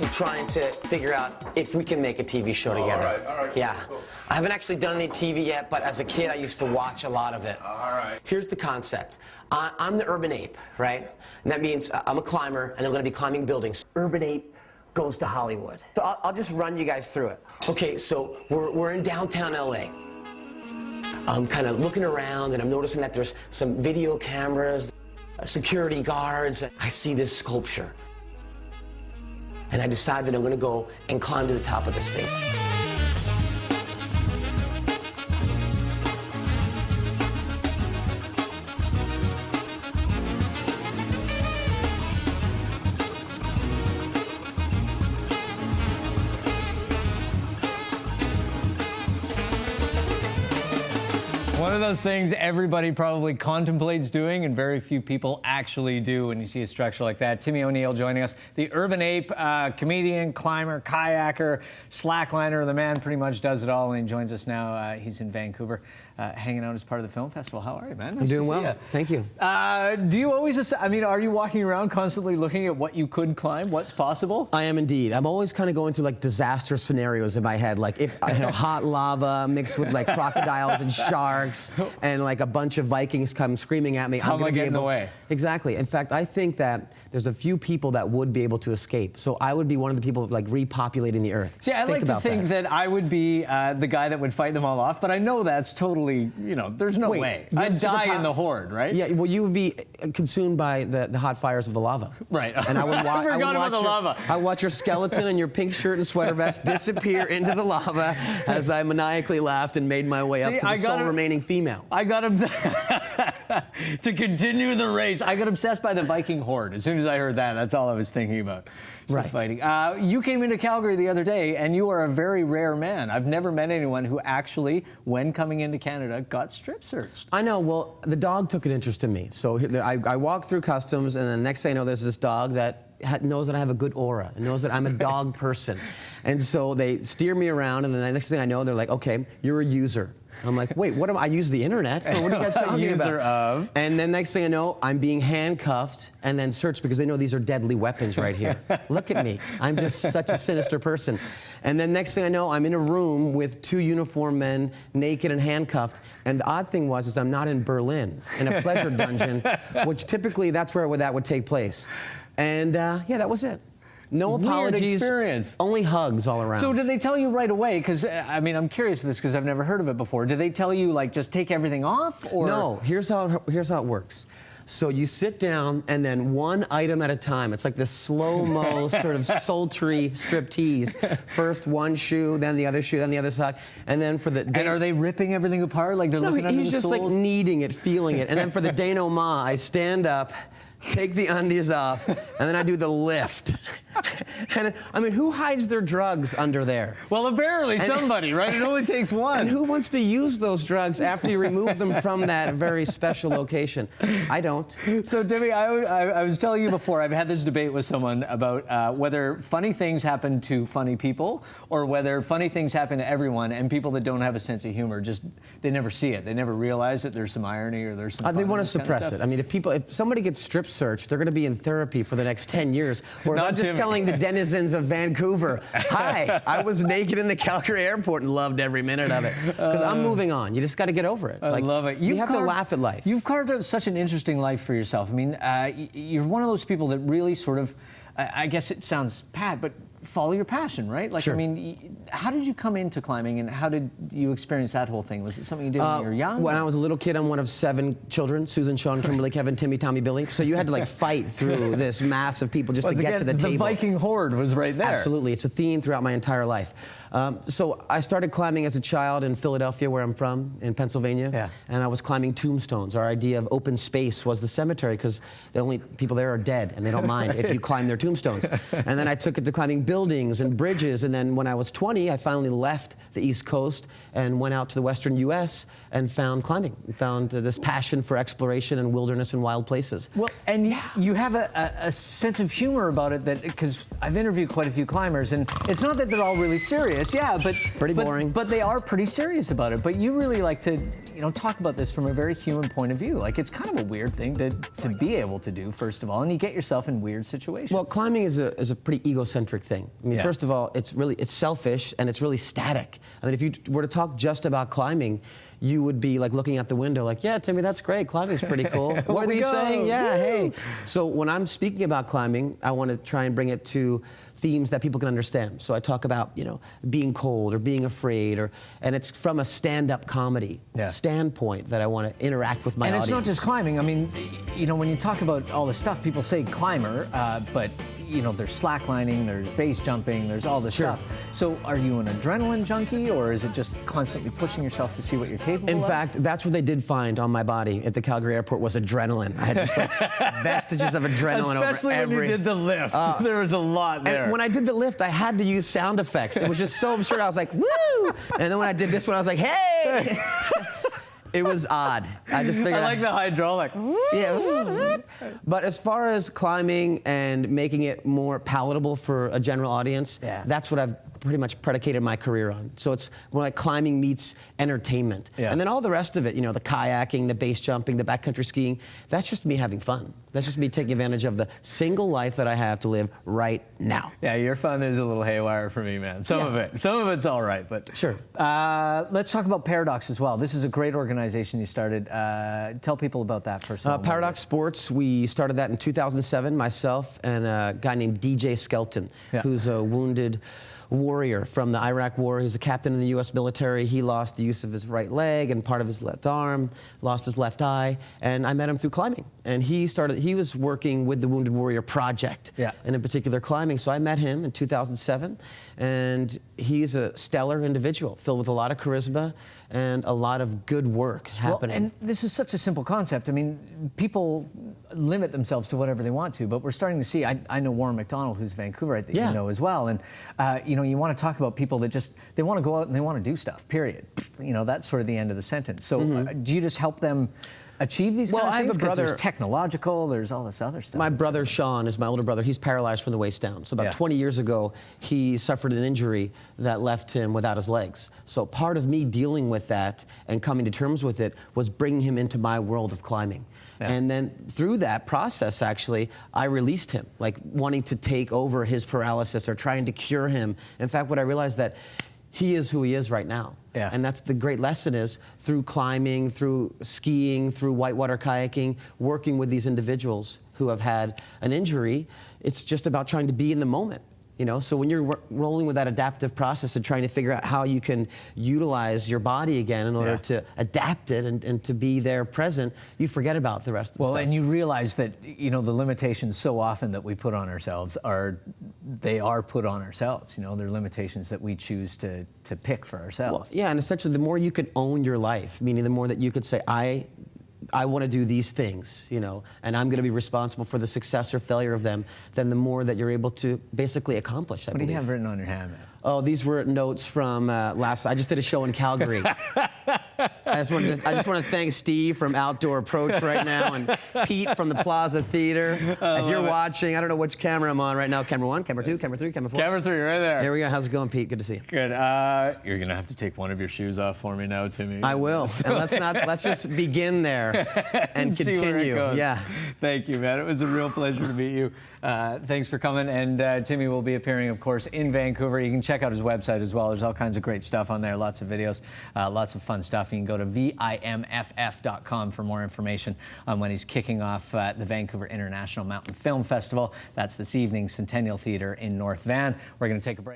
honestly trying to figure out if we can make a TV show together. All right. Yeah. Cool. I haven't actually done any TV yet, but as a kid, I used to watch a lot of it. All right. Here's the concept. I'm the urban ape, right? And that means I'm a climber, and I'm going to be climbing buildings. Urban ape goes to Hollywood. So I'll just run you guys through it. Okay, so we're in downtown LA. I'm kind of looking around, and I'm noticing that there's some video cameras, security guards. I see this sculpture. And I decide that I'm going to go and climb to the top of this thing. One of those things everybody probably contemplates doing and very few people actually do when you see a structure like that. Timmy ONeill joining us, the urban ape, comedian, climber, kayaker, slackliner. The man pretty much does it all, and he joins us now. He's in Vancouver, hanging out as part of the film festival. How are you, man? Nice I'm doing to see well. you. Thank you. Do you always, I mean, are you walking around constantly looking at what you could climb, what's possible? I am indeed. I'm always kind of going through like disaster scenarios in my head, like if hot lava mixed with like crocodiles and sharks, and like a bunch of Vikings come screaming at me. How am I getting away? Exactly. In fact, I think that there's a few people that would be able to escape. So I would be one of the people like repopulating the earth. See, I like to think that I would be the guy that would fight them all off, but I know that's totally, you know, there's no way. I'd die in the horde, right? Yeah, well, you would be consumed by the hot fires of the lava. Right. And I would I watch your skeleton and your pink shirt and sweater vest disappear into the lava as I maniacally laughed and made my way up to the sole remaining female. I got to continue the race. I got obsessed by the Viking horde. As soon as I heard that, that's all I was thinking about. Right. Fighting. You came into Calgary the other day, and you are a very rare man. I've never met anyone who actually, when coming into Canada, got strip searched. I know. Well, the dog took an interest in me. So I walked through customs, and the next thing I know, there's this dog that knows that I have a good aura and knows that I'm a dog person. And so they steer me around, and then the next thing I know, they're like, okay, you're a user. I'm like, wait, what am I use the internet? What are you guys talking about? And then next thing I know, I'm being handcuffed and then searched because they know these are deadly weapons right here. Look at me. I'm just such a sinister person. And then next thing I know, I'm in a room with two uniformed men, naked and handcuffed. And the odd thing was, is I'm not in Berlin, in a pleasure dungeon, which typically that's where that would take place. And yeah, that was it. No apologies. Weird experience. Only hugs all around. So did they tell you right away? Because, I mean, I'm curious of this because I've never heard of it before. Did they tell you, like, just take everything off? Or? No. Here's how it works. So you sit down, and then one item at a time. It's like this slow-mo sort of sultry striptease. First one shoe, then the other shoe, then the other sock, and then for the... And are they ripping everything apart? Like they're looking under the he's just soles? like kneading it, feeling it. And then for the denouement, I stand up, take the undies off, and then I do the lift. And I mean, who hides their drugs under there? Well, apparently somebody, right? It only takes one. And who wants to use those drugs after you remove them from that very special location? I don't. So, Timmy, I was telling you before, I've had this debate with someone about whether funny things happen to funny people or whether funny things happen to everyone, and people that don't have a sense of humor just, they never see it. They never realize that there's some irony or there's some They want to suppress it. I mean, if somebody gets strip searched, they're going to be in therapy for the next 10 years. Whereas I'm just telling the denizens of Vancouver, hi, I was naked in the Calgary airport and loved every minute of it. Because I'm moving on. You just got to get over it. I love it. You have to laugh at life. You've carved out such an interesting life for yourself. I mean, you're one of those people that really sort of, I guess it sounds bad, but follow your passion, right? Like, sure. I mean, how did you come into climbing, and how did you experience that whole thing? Was it something you did when you were young? When I was a little kid, I'm one of 7 children: Susan, Sean, Kimberly, Kevin, Timmy, Tommy, Billy. So you had to like fight through this mass of people just to get to the table. The Viking horde was right there. Absolutely, it's a theme throughout my entire life. So I started climbing as a child in Philadelphia, where I'm from, in Pennsylvania. Yeah. And I was climbing tombstones. Our idea of open space was the cemetery, because the only people there are dead, and they don't mind if you climb their tombstones. And then I took it to climbing buildings and bridges, and then when I was 20, I finally left the East Coast and went out to the Western U.S. and found climbing, found this passion for exploration and wilderness and wild places. Well, and you have a sense of humor about it, that because I've interviewed quite a few climbers, and it's not that they're all really serious. serious, yeah, but Pretty boring. But they are pretty serious about it. But you really like to, talk about this from a very human point of view. Like, it's kind of a weird thing to be able to do, first of all, and you get yourself in weird situations. Well, climbing is a pretty egocentric thing. I mean, first of all, it's selfish and it's really static. I mean, if you were to talk just about climbing, you would be like looking out the window like, yeah, Timmy, that's great. Climbing's pretty cool. What were you saying? Yeah, Woo! hey. So when I'm speaking about climbing, I want to try and bring it to themes that people can understand. So I talk about, being cold or being afraid, and it's from a stand-up comedy standpoint that I want to interact with my audience. And it's not just climbing. I mean, when you talk about all this stuff, people say climber, but there's slacklining, there's base jumping, there's all this stuff. So are you an adrenaline junkie, or is it just constantly pushing yourself to see what you're capable of? In fact, that's what they did find on my body at the Calgary airport was adrenaline. I had just like vestiges of adrenaline Especially over every... when you did the lift. There was a lot there. And when I did the lift, I had to use sound effects. It was just so absurd. I was like, woo! And then when I did this one, I was like, hey! It was odd. I just figured. I like the hydraulic. Yeah. But as far as climbing and making it more palatable for a general audience, that's what I've pretty much predicated my career on. So it's more like climbing meets entertainment. And then all the rest of it, the kayaking, the base jumping, the backcountry skiing, that's just me having fun. That's just me taking advantage of the single life that I have to live right now. Yeah, your fun is a little haywire for me, man. Some of it's all right, but sure. Let's talk about Paradox as well. This is a great organization you started. Tell people about that first of all. Paradox Sports, we started that in 2007, myself and a guy named DJ Skelton, who's a wounded warrior from the Iraq War. He's a captain in the U.S. military. He lost the use of his right leg and part of his left arm, lost his left eye, and I met him through climbing. And he was working with the Wounded Warrior Project, and in particular climbing. So I met him in 2007, and he's a stellar individual, filled with a lot of charisma and a lot of good work happening. Well, and this is such a simple concept. I mean, people limit themselves to whatever they want to, but we're starting to see, I know Warren McDonald, who's Vancouver, I think you know as well, and you want to talk about people that just, they want to go out and they want to do stuff, period. That's sort of the end of the sentence. So do you just help them achieve these kind of things? I have a brother. There's technological, there's all this other stuff. My brother Sean is my older brother. He's paralyzed from the waist down. So about 20 years ago, he suffered an injury that left him without his legs. So part of me dealing with that and coming to terms with it was bringing him into my world of climbing. And then through that process, actually, I released him, like wanting to take over his paralysis or trying to cure him. In fact, what I realized that he is who he is right now. And that's the great lesson is through climbing, through skiing, through whitewater kayaking, working with these individuals who have had an injury, it's just about trying to be in the moment. So when you're rolling with that adaptive process and trying to figure out how you can utilize your body again in order to adapt it and to be there present, you forget about the rest of the stuff. Well, and you realize that, the limitations so often that we put on ourselves are put on ourselves. They're limitations that we choose to pick for ourselves. Well, and essentially the more you could own your life, meaning the more that you could say, I want to do these things, and I'm going to be responsible for the success or failure of them, then the more that you're able to basically accomplish, I believe. What do you have written on your hand, man? Oh, these were notes from I just did a show in Calgary. I just want to thank Steve from Outdoor Approach right now and Pete from the Plaza Theater. If you're watching, I don't know which camera I'm on right now. Camera 1, camera 2, camera 3, camera 4. Camera 3, right there. Here we go. How's it going, Pete? Good to see you. Good. You're going to have to take one of your shoes off for me now, Timmy. I will. And let's just begin there and continue. See where it goes. Yeah. Thank you, man. It was a real pleasure to meet you. Thanks for coming. And Timmy will be appearing, of course, in Vancouver. You can check out his website as well. There's all kinds of great stuff on there, lots of videos, lots of fun stuff. You can go to VIMFF.com for more information on when he's kicking off the Vancouver International Mountain Film Festival. That's this evening, Centennial Theatre in North Van. We're going to take a break.